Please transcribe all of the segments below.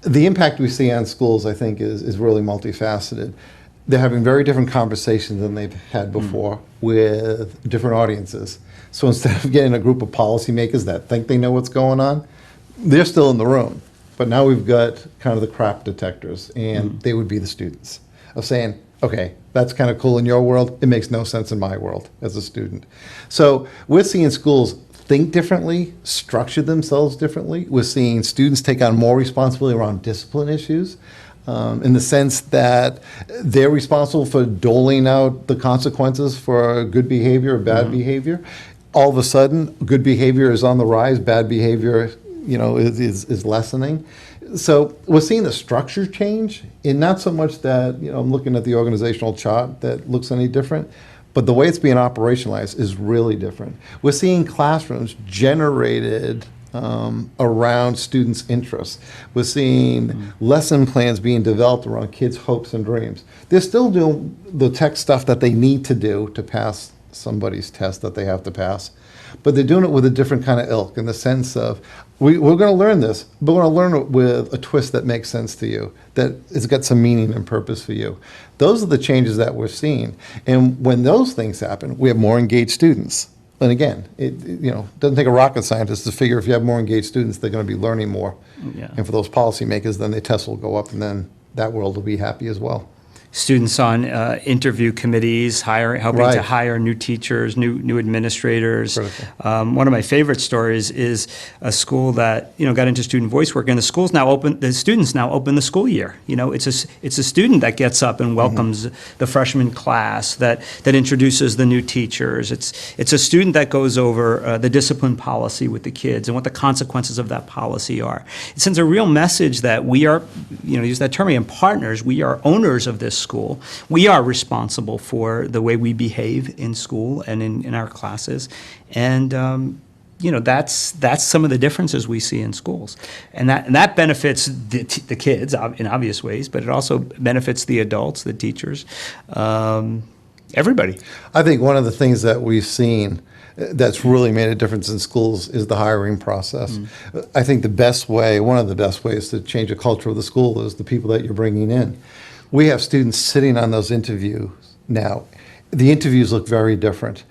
The impact we see on schools, I think, is really multifaceted. They're having very different conversations than they've had before with different audiences. So instead of getting a group of policymakers that think they know what's going on, they're still in the room. But now we've got kind of the crap detectors, and they would be the students, of saying, okay, that's kind of cool in your world. It makes no sense in my world as a student. So we're seeing schools think differently, structure themselves differently. We're seeing students take on more responsibility around discipline issues, in the sense that they're responsible for doling out the consequences for good behavior or bad behavior. All of a sudden, good behavior is on the rise, bad behavior, is lessening. So we're seeing the structure change, and not so much that, I'm looking at the organizational chart that looks any different, but the way it's being operationalized is really different. We're seeing classrooms generated around students' interests. We're seeing lesson plans being developed around kids' hopes and dreams. They're still doing the tech stuff that they need to do to pass somebody's test that they have to pass, but they're doing it with a different kind of ilk, in the sense of, we're going to learn this, but we're going to learn it with a twist that makes sense to you, that has got some meaning and purpose for you. Those are the changes that we're seeing. And when those things happen, we have more engaged students. And again, it doesn't take a rocket scientist to figure if you have more engaged students, they're going to be learning more. Yeah. And for those policymakers, then their tests will go up, and then that world will be happy as well. Students on interview committees, helping Right. to hire new teachers, new administrators. Critical. One of my favorite stories is a school that got into student voice work, and the students now open the school year. It's a student that gets up and welcomes the freshman class, that introduces the new teachers. It's a student that goes over the discipline policy with the kids and what the consequences of that policy are. It sends a real message that we are, use that term again, partners. We are owners of this school. We are responsible for the way we behave in school and in our classes. And that's some of the differences we see in schools. And that benefits the kids in obvious ways, but it also benefits the adults, the teachers, everybody. I think one of the things that we've seen that's really made a difference in schools is the hiring process. I think one of the best ways to change the culture of the school is the people that you're bringing in. We have students sitting on those interviews now. The interviews look very different.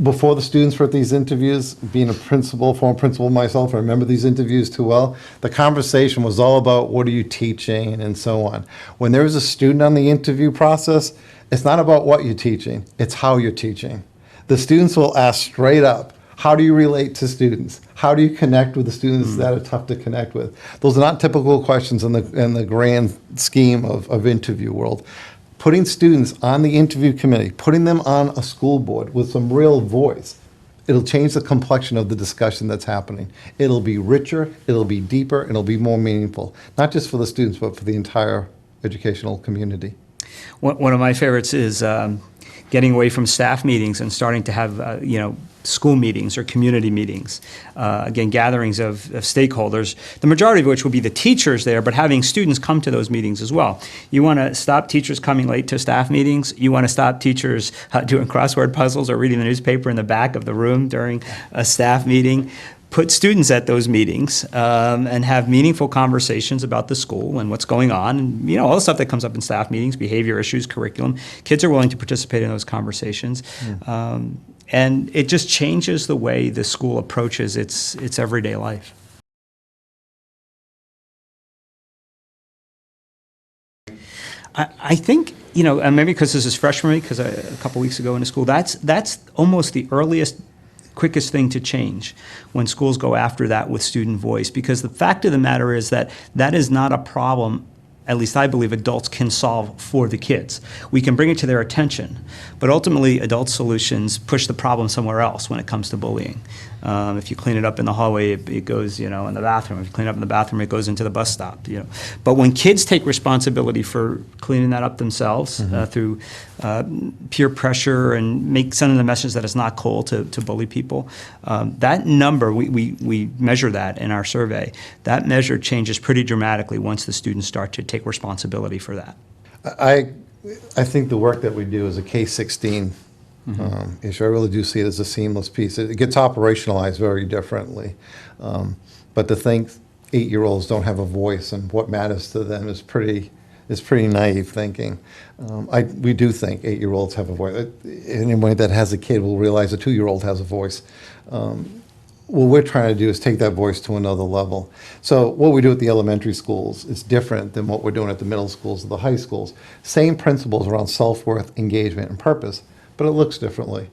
Before the students were at these interviews, being a former principal myself, I remember these interviews too well, the conversation was all about what are you teaching and so on. When there is a student on the interview process, it's not about what you're teaching, it's how you're teaching. The students will ask straight up, how do you relate to students? How do you connect with the students that are tough to connect with? Those are not typical questions in the grand scheme of interview world. Putting students on the interview committee, putting them on a school board with some real voice, it'll change the complexion of the discussion that's happening. It'll be richer, it'll be deeper, and it'll be more meaningful, not just for the students, but for the entire educational community. One of my favorites is getting away from staff meetings and starting to have, school meetings or community meetings, again, gatherings of stakeholders, the majority of which will be the teachers there, but having students come to those meetings as well. You want to stop teachers coming late to staff meetings. You want to stop teachers doing crossword puzzles or reading the newspaper in the back of the room during a staff meeting. Put students at those meetings and have meaningful conversations about the school and what's going on, and all the stuff that comes up in staff meetings, behavior issues, curriculum. Kids are willing to participate in those conversations. And it just changes the way the school approaches its everyday life. I think, and maybe because this is fresh for me, because a couple weeks ago in the school, that's almost the quickest thing to change when schools go after that with student voice, because the fact of the matter is that is not a problem, at least I believe, adults can solve for the kids. We can bring it to their attention, but ultimately adult solutions push the problem somewhere else when it comes to bullying. If you clean it up in the hallway, it goes, in the bathroom. If you clean it up in the bathroom, it goes into the bus stop. But when kids take responsibility for cleaning that up themselves through peer pressure and sending the message that it's not cool to bully people, that number, we measure that in our survey. That measure changes pretty dramatically once the students start to take responsibility for that. I think the work that we do as a K-16 issue, I really do see it as a seamless piece. It gets operationalized very differently. But to think 8-year-olds don't have a voice and what matters to them is pretty naive thinking. We do think 8-year-olds have a voice. Anyone that has a kid will realize a 2-year-old has a voice. What we're trying to do is take that voice to another level. So what we do at the elementary schools is different than what we're doing at the middle schools or the high schools. Same principles around self-worth, engagement, and purpose, but it looks differently.